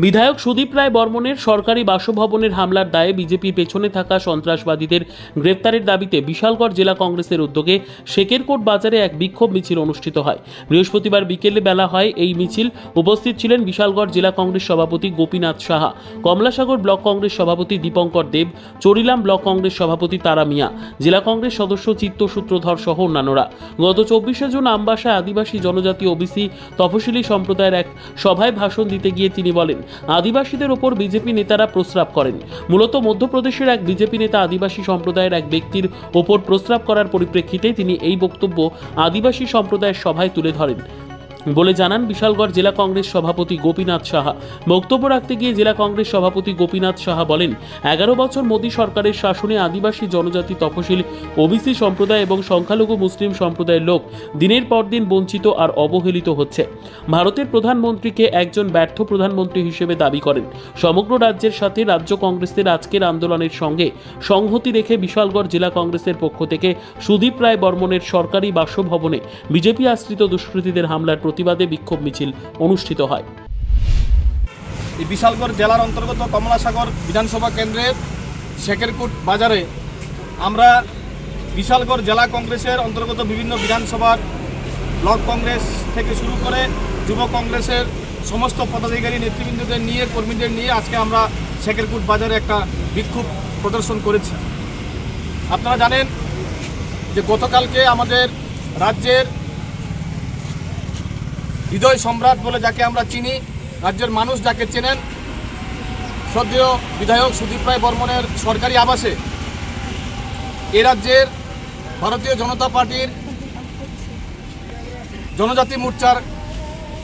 বিধায়ক সুদীপ রায় বর্মনের সরকারি বাসভবনের হামলার দায়ে বিজেপির পেছনে থাকা সন্ত্রাসবাদীদের গ্রেফতারের দাবিতে বিশালগড় জেলা কংগ্রেসের উদ্যোগে শেকেরকোট বাজারে এক বিক্ষোভ মিছিল অনুষ্ঠিত হয়। বৃহস্পতিবার বিকেলে বেলা হয় এই মিছিল। উপস্থিত ছিলেন বিশালগড় জেলা কংগ্রেস সভাপতি গোপীনাথ সাহা, কমলাসাগর ব্লক কংগ্রেস সভাপতি দীপঙ্কর দেব, চরিলাম ব্লক কংগ্রেস সভাপতি তারা মিয়া, জেলা কংগ্রেস সদস্য চিত্তসূত্রধর সহ অন্যান্যরা। গত 24শে জুন আমবাসায় আদিবাসী জনজাতি ওবিসি তফসিলি সম্প্রদায়ের এক সভায় ভাষণ দিতে গিয়ে তিনি বলেন, আদিবাসীদের ওপর বিজেপি নেতারা প্রস্রাব করেন। মূলত মধ্যপ্রদেশের এক বিজেপি নেতা আদিবাসী সম্প্রদায়ের এক ব্যক্তির ওপর প্রস্রাব করার পরিপ্রেক্ষিতে তিনি এই বক্তব্য আদিবাসী সম্প্রদায়ের সভায় তুলে ধরেন বলে জানান বিশালগড় জেলা কংগ্রেস সভাপতি গোপীনাথ সাহা। বক্তব্য রাখতে গিয়ে জেলা কংগ্রেস সভাপতি গোপীনাথ সাহা বলেন, 11 বছর মোদী সরকারের শাসনে আদিবাসী জনজাতি তফসিল ওবিসি সম্প্রদায় এবং সংখ্যালঘু মুসলিম সম্প্রদায়ের লোক দিনের পর দিন বঞ্চিত আর অবহেলিত হচ্ছে। ভারতের প্রধানমন্ত্রীকে একজন ব্যর্থ প্রধানমন্ত্রী হিসেবে দাবি করেন। সমগ্র রাজ্যের সাথে রাজ্য কংগ্রেসের আজকের আন্দোলনের সঙ্গে সংহতি রেখে বিশালগড় জেলা কংগ্রেসের পক্ষ থেকে সুদীপ রায় বর্মনের সরকারি বাসভবনে বিজেপি আশ্রিত দুষ্কৃতীদের হামলার প্রতিবাদে বিক্ষোভ মিছিল অনুষ্ঠিত হয়। এই বিশালগড় জেলার অন্তর্গত কমলাসাগর বিধানসভা কেন্দ্রের শেকেরকোট বাজারে আমরা বিশালগড় জেলা কংগ্রেসের অন্তর্গত বিভিন্ন বিধানসভার ব্লক কংগ্রেস থেকে শুরু করে যুব কংগ্রেসের সমস্ত পদাধিকারী নেতৃবৃন্দদের নিয়ে, কর্মীদের নিয়ে আজকে আমরা শেকেরকোট বাজারে একটা বিক্ষোভ প্রদর্শন করেছি। আপনারা জানেন যে গতকালকে আমাদের রাজ্যের হৃদয় সম্রাট বলে যাকে আমরা চিনি, রাজ্যের মানুষ যাকে চেনেন, শ্রদ্ধেয় বিধায়ক সুদীপ রায় বর্মনের সরকারি আবাসে এ রাজ্যের ভারতীয় জনতা পার্টির জনজাতি মোর্চার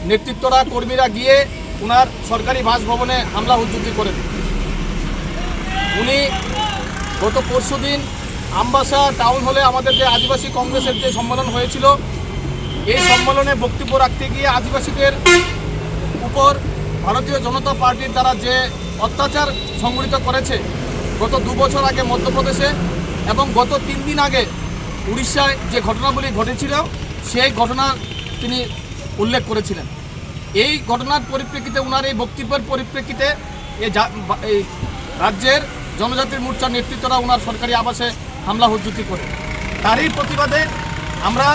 নেতৃত্বরা, কর্মীরা গিয়ে ওনার সরকারি বাসভবনে হামলা হুজ্জুতি করেন। উনি গত পরশুদিন আমবাসা টাউন হলে আমাদের যে আদিবাসী কংগ্রেসের যে সম্মেলন হয়েছিল, এই সম্মেলনে বক্তব্য রাখতে গিয়ে আদিবাসীদের উপর ভারতীয় জনতা পার্টির দ্বারা যে অত্যাচার সংঘটিত করেছে গত 2 বছর আগে মধ্যপ্রদেশে এবং গত 3 দিন আগে উড়িষ্যায় যে ঘটনাগুলি ঘটেছিল সেই ঘটনা তিনি উল্লেখ করেছিলেন। এই ঘটনার পরিপ্রেক্ষিতে, ওনার এই বক্তব্যের পরিপ্রেক্ষিতে এই রাজ্যের জনজাতির মোর্চার নেতৃত্বরা ওনার সরকারি আবাসে হামলা হুজ্জুতি করে। তারই প্রতিবাদে আমরা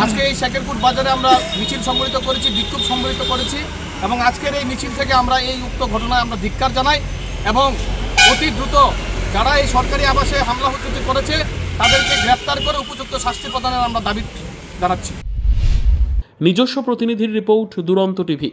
আজকে এই শেকেরকোট বাজারে আমরা মিছিল সংগঠিত করেছি, বিক্ষোভ সংগঠিত করেছি এবং আজকের এই মিছিল থেকে আমরা এই উক্ত ঘটনায় আমরা ধিক্কার জানাই এবং অতি দ্রুত যারা এই সরকারি আবাসে হামলা হুজ্জুতি করেছে তাদেরকে গ্রেপ্তার করে উপযুক্ত শাস্তি প্রদানের আমরা দাবি জানাচ্ছি। নিজস্ব প্রতিনিধির রিপোর্ট, দুরন্ত টিভি।